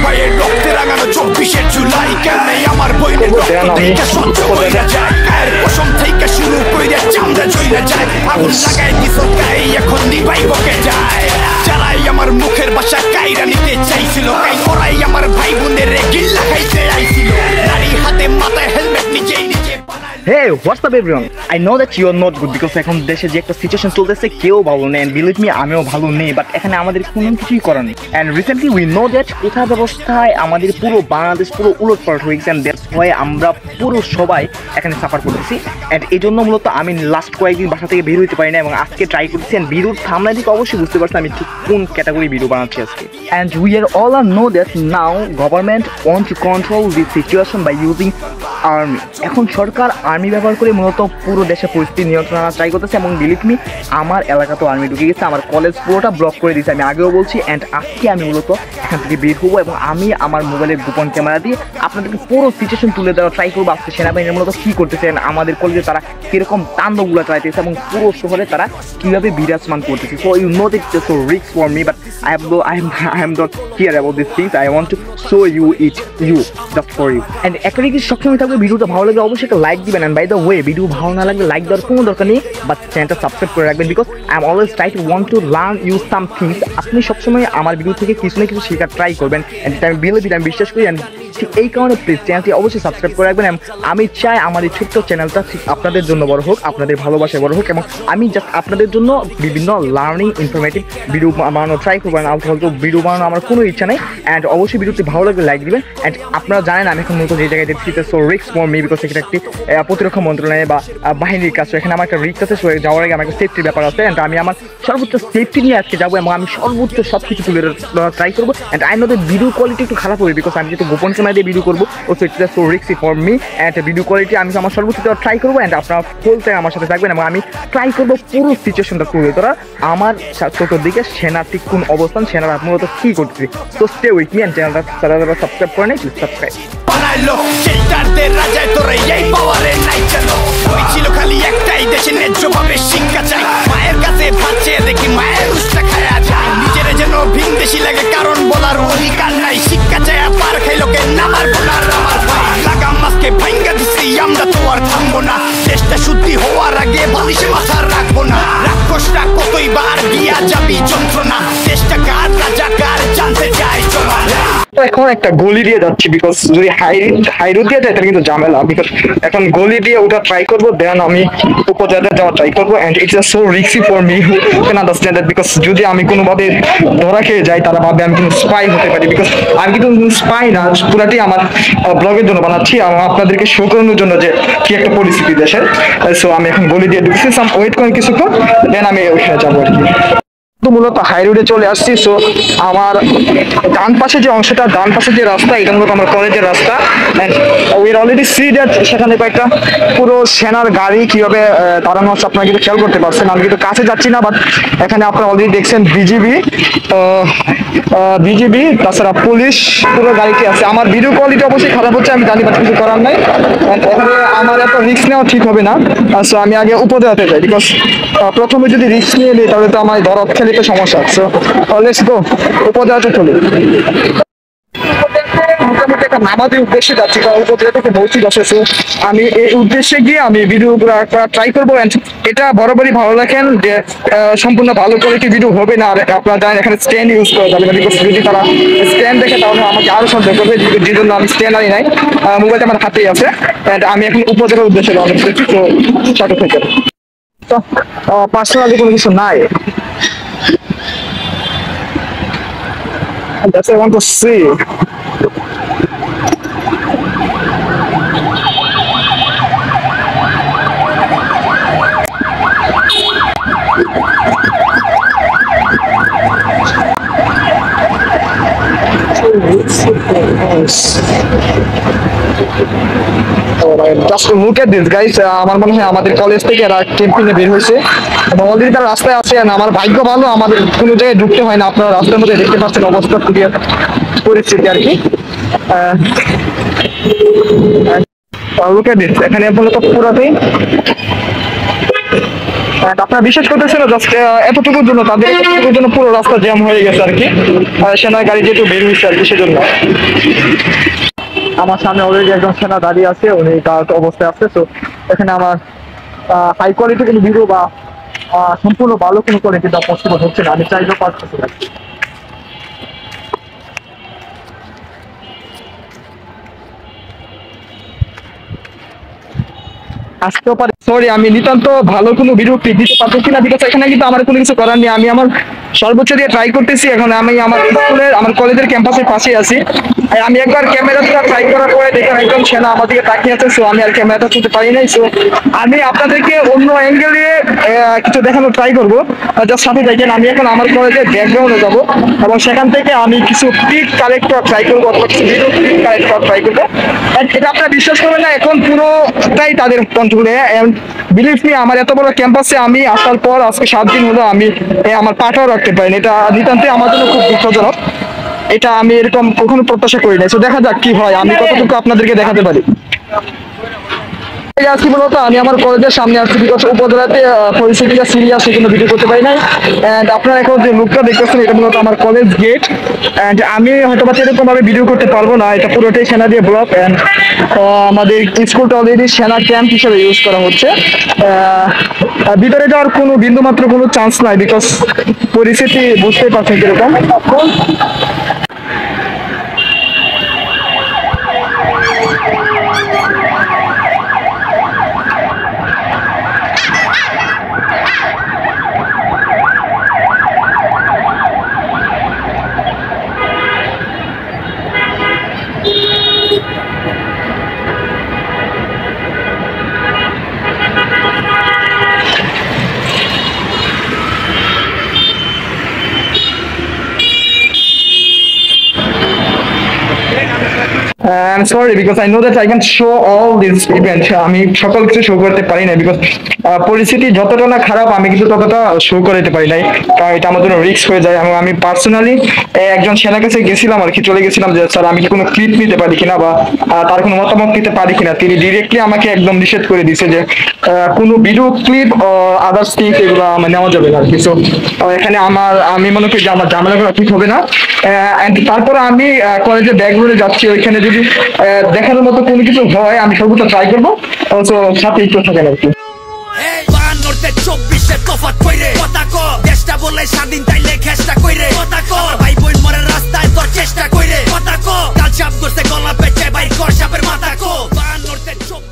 ভাইয়ের রক্তে রাঙানো 24শে জুলাই কেমনে আমার বইনের রক্ত থেকে সহ্য হইয়া যায় এর কসম থেকে শুরু কইরা চামড়া জইরা যায় আগুন লাগাই দিছো গায়ে এখন নিভাই বকে যায় যারাই আমার মুখের ভাষা কাইরা নিতে চাইছিল কাই ওরাই আমার ভাই বোনের গিল্লা খাইতে আইছিল নারী হাতে মাথায় হেলমেট নিজেই নিজে Hey, what's up everyone? I know that you are not good because এখন দেশে যে একটা সিচুয়েশন চলতেছে কেউ ভালো নেই and believe me আমিও ভালো নেই বাট এখানে আমাদের কোনো কিছুই করার নেই and recently we know that কোথা ব্যবস্থায় আমাদের পুরো বাংলাদেশ পুরো উলটপালট হয়ে গেছে and that's why আমরা পুরো সবাই এখানে সাফার করতেছি and এই জন্য মূলত আমি লাস্ট কয়েকদিন বাসা থেকে বের হইতে পারি না এবং আজকে ট্রাই করতেছি and ভিডিওর থাম্বনেল থেকে অবশ্যই বুঝতে পারছি আমি ঠিক কোন ক্যাটাগরি ভিডিও বানাচ্ছি আজকে and we are all know that now government want to control this situation by using army এখন সরকার আর্মি ব্যবহার করে মূলত পুরো দেশে পরিস্থিতি নিয়ন্ত্রণ আনার ট্রাই করতেছে এবং বিলিভ মি আমার এলাকাতেও আর্মি ঢুকে গেছে আমার কলেজ পুরোটা ব্লক করে দিয়েছে আমি আগেও বলছি অ্যান্ড আজকে আমি মূলত এখান থেকে বের হবো এবং আমি আমার মোবাইলের গোপন ক্যামেরা দিয়ে আপনাদেরকে পুরো সিচুয়েশন তুলে দেওয়ার ট্রাই করবো আজকে সেনাবাহিনীর মূলত কী করতেছেন আমাদের কলেজে তারা কীরকম তাণ্ডবগুলো চালাইতেছে এবং পুরো শহরে তারা কীভাবে বিরাজমান করতেছে so you know that it's so risk for me but I am not care about this things I want to show you it you just for you and একটা রিক্স সবসময় থাকবে ভিডিওটা ভালো লাগলে অবশ্যই একটা লাইক দিবেন and by the way video ভালো না লাগলে লাইক দেওয়ার কোনো দরকার নেই বাট চ্যানেলটা সাবস্ক্রাইব করে রাখবেন because I am always try to want to learn you some things আপনি সবসময় আমার ভিডিও থেকে কিছু না কিছু শেখার ট্রাই করবেন অ্যান্ড আমি আমি বিশ্বাস করি অ্যান্ড ঠিক এই কারণে প্লিজ চ্যানেলটি অবশ্যই সাবস্ক্রাইব করে রাখবেন এবং আমি চাই আমার এই ছোট্ট চ্যানেলটা ঠিক আপনাদের জন্য বড় হোক আপনাদের ভালোবাসায় বড় হোক এবং আমি জাস্ট আপনাদের জন্য বিভিন্ন লার্নিং ইনফরমেটিভ ভিডিও বানানো ট্রাই করবেন আলতু ভিডিও বানানো আমার কোনো ইচ্ছা নেই অ্যান্ড অবশ্যই ভিডিওটি ভালো লাগলে লাইক দিবেন অ্যান্ড আপনারা জানেন আমি এখন নতুন যে জায়গায় দেখছি so risk for me because এটা একটি প্রতিরক্ষা মন্ত্রণালয় বা বাহিনীর কাজ এখানে আমার একটা রিস্ক আছে যাওয়ার আগে আমার একটা সেফটির ব্যাপার আছে অ্যান্ড আমি আমার সর্বোচ্চ সেফটি নিয়ে আজকে যাবো এবং আমি সর্বোচ্চ সব কিছু তুলে ধরার ট্রাই করবো and I know that video quality একটু খারাপ হবে বিকজ আমি যেহেতু গোপন ক্যামেরা দিয়ে ভিডিও করবো ও so it's so risky for me and video quality আমি আমার সর্বোচ্চ দেওয়ার ট্রাই করবো অ্যান্ড আপনারা ফুল টাইম আমার সাথে থাকবেন এবং আমি ট্রাই করবো পুরো সিচুয়েশনটা তুলে ধরা আমার চতুর্দিকে সেনার ঠিক কোন অবস্থান সেনারা মূলত কী করতেছে তো স্টে উইথ মি অ্যান্ড চ্যানেলটা যারা সাবস্ক্রাইব করে নেই প্লিজ সাবস্ক্রাইব বানাইলো শেল্টারদের রাজায় তোরা এই পাওয়ারে নাই চলো ওই ছিল খালি একটাই দেশে ন্যায্যভাবে শিক্ষা চাই মায়ের কাছে ভাবছে দেখি মায়ের উষ্টা খায়া যায় নিজের যেন ভিনদেশি লাগে কারণ বলার অধিকার নাই শিক্ষা চাই পার খাইলোকে নামার বোনার আমার ভাই লাগাম মাছকে ভাঙ্গা দিছি আমরা তো আর থামবো না দেশটা শুদ্ধি হওয়ার আগে বালিশে মাথা রাখবো না রাক্ষসরা কতই বার দিয়া যাবি যন্ত্রণা দেশটা কার রাজা কার জানতে চাই জমা এখন একটা গলি দিয়ে যাচ্ছি বিকজ যদি হাই রোড দিয়ে যায় তাহলে কিন্তু ঝামেলা বিকজ এখন গলি দিয়ে ওটা ট্রাই করবো দেন আমি উপজেলায় যাওয়া ট্রাই করবো and it's so risky for me who can understand that because যদি আমি কোনোভাবে ধরা খেয়ে যাই তারা ভাবে আমি কিন্তু স্পাই হতে পারি বিকজ আমি কিন্তু স্পাই না পুরাটি আমার ব্লগের জন্য বানাচ্ছি আপনাদেরকে শো করানোর জন্য যে কি একটা পরিস্থিতি দেশের সো আমি এখন গলি দিয়ে ঢুকছি ওয়েট করেন কিছুক্ষণ দেন আমি ওইখানে যাবো আর কি তো মূলত হাই রোডে চলে আসছি সো আমার ডান পাশে যে অংশটা ডান পাশে যে রাস্তা এটা মূলত আমার কলেজের রাস্তা and we already see that সেখানে কয়েকটা পুরো সেনার গাড়ি কীভাবে দাঁড়ানো হচ্ছে আপনারা কিন্তু খেয়াল করতে পারছেন আমি কিন্তু কাছে যাচ্ছি না বাট এখানে আপনারা অলরেডি দেখছেন বিজিবি তাছাড়া পুলিশ পুরো গাড়িতে আছে আমার ভিডিও কোয়ালিটি অবশ্যই খারাপ হচ্ছে আমি জানি বাট কিছু করার নাই এখানে আমার এত রিস্ক নেওয়া ঠিক হবে না সো আমি আগে উপজেলাতে যাই বিকজ প্রথমে যদি রিস্ক নিয়ে নিই তাহলে তো আমার ধরত খেলে সমস্যা সো লেটস গো উপজেলাতে চলে মোটামুটি একটা নামাজের উদ্দেশ্যে যাচ্ছি কারণ উপজেলা থেকে মসজিদ আছে আমি এই উদ্দেশ্যে গিয়ে আমি ভিডিও ট্রাই করবো এটা বরাবরই ভালো রাখেন যে সম্পূর্ণ ভালো কোয়ালিটি ভিডিও হবে না আর আপনারা জানেন এখানে স্ট্যান্ড ইউজ করা যাবে না বিকজ যদি তারা স্ট্যান্ড দেখে তাহলে আমাকে আরো সন্দেহ করবে যে জন্য আমি স্ট্যান্ড আনি নাই মোবাইলটা আমার হাতেই আছে আমি এখন উপজেলার উদ্দেশ্যে রওনা করছি তো ছোট থেকে তো পার্সোনালি কোনো কিছু নাই That's what I want to see. Just look at this guys আমার মনে হয় আমাদের কলেজ থেকে এরা ক্যাম্পিং এ বের হয়েছে এবং অলরেডি তারা রাস্তায় আছে আমার ভাগ্য ভালো আমাদের কোনো জায়গায় ঢুকতে হয় না আপনারা রাস্তার মধ্যে দেখতে পাচ্ছেন অবস্থা খুবই পরিস্থিতি আর কি look at this এখানে মূলত পুরাতেই আপনারা বিশ্বাস করতেছেন জাস্ট এতটুকুর জন্য, তাদের এতটুকুর জন্য পুরো রাস্তা জ্যাম হয়ে গেছে আর কি। সেনার গাড়ি যেহেতু বের হয়েছে আর কি, সেজন্য। আমার সামনে অলরেডি একজন সেনা দাঁড়িয়ে আছে, উনি গার্ড অবস্থায় আছে। তো এখানে আমার হাই কোয়ালিটি কোনো ভিডিও বা সম্পূর্ণ ভালো কোনো কোয়ালিটি দেওয়া পসিবল হচ্ছে না, আমি চাইলেও পারতেছি না। আসতেও পারে, সরি, আমি নিতান্ত ভালো কোনো ভিডিও ক্লিপ দিতে পারতেছি না, বিকজ এখানে কিন্তু আমার কোনো কিছু করার নেই। আমি আমার সর্বোচ্চ দিয়ে ট্রাই করতেছি। এখন আমি আমার স্কুলের, আমার কলেজের ক্যাম্পাসের পাশে আছি। আমি একবার ক্যামেরাটা ট্রাই করার পরে দেখলাম একদম সেনা আমার দিকে তাকিয়ে আছে। সো আমি আর ক্যামেরাটা তুলতে পারি নাই। সো আমি আপনাদেরকে অন্য অ্যাঙ্গেলে কিছু দেখানোর ট্রাই করবো। জাস্ট সাথে দেখেন, আমি এখন আমার কলেজের ব্যাকগ্রাউন্ডে যাবো এবং সেখান থেকে আমি কিছু ক্লিপ কালেক্ট করা ট্রাই করবো, অথবা কিছু ভিডিও ক্লিপ কালেক্ট করা ট্রাই করবো। এটা আপনারা বিশ্বাস করবেন না, এখন পুরোটাই তাদের কন্ট্রোলে। বিলিভ মি, আমার এত বড় ক্যাম্পাসে আমি আসার পর আজকে 7 দিন হলো আমি আমার পাটাও রাখতে পারিনি। এটা নিতান্তই আমার জন্য খুব দুঃখজনক। এটা আমি এরকম কখনো প্রত্যাশা করি নাই। তো দেখা যাক কি হয়, আমি কতটুকু আপনাদেরকে দেখাতে পারি। আজকে মূলত আমি আমার কলেজের সামনে আসছি, বিকজ উপজেলাতে পরিস্থিতিটা সিরিয়াস, সেজন্য ভিডিও করতে পারি নাই। অ্যান্ড আপনারা এখন যে লুকটা দেখতেছেন, এটা মূলত আমার কলেজ গেট। অ্যান্ড আমি হয়তো বা সেরকম ভাবে ভিডিও করতে পারবো না, এটা পুরোটাই সেনা দিয়ে ব্লক। অ্যান্ড আমাদের স্কুলটা অলরেডি সেনা ক্যাম্প হিসেবে ইউজ করা হচ্ছে। ভিতরে যাওয়ার কোনো বিন্দু মাত্র কোনো চান্স নাই, বিকজ পরিস্থিতি বুঝতেই পারছেন কিরকম। I'm sorry because I know that I can show all this event. আমি সকল কিছু শো করতে পারি না, বিকজ পরিস্থিতি যতটা না খারাপ আমি কিন্তু ততটা শো করতে পারি নাই, কারণ এটা আমার জন্য রিস্ক হয়ে যায়। এবং আমি পার্সোনালি একজন সেনার কাছে গেছিলাম আর কি, চলে গেছিলাম যে স্যার আমি কি কোনো ক্লিপ নিতে পারি কিনা বা তার কোনো মতামত নিতে পারি কিনা। তিনি ডিরেক্টলি আমাকে একদম নিষেধ করে দিয়েছে যে কোনো ভিডিও ক্লিপ আদার্স ক্লিপ এগুলো আমার নেওয়া যাবে না আর কি। সো এখানে আমি মনে করি যে আমার ঝামেলা করা ঠিক হবে না। তারপর আমি কলেজের ব্যাকগ্রাউন্ডে যাচ্ছি, ওইখানে যদি দেখানোর মতো কোনো কিছু হয় আমি সর্বোচ্চ ট্রাই করবো। সাথে একটু থাকেন আর কি। 24 তফাৎ কইরে কথা ক, দেশটা বলে স্বাধীন তাইলে খেষ্টা কইরে কথা ক, ভাই বোন মরে রাস্তায় তোর চেষ্টা কইরে কথা ক, কাল সাপ করতে গলা পেঁচে বাইর কর সাপের মাথা ক। 52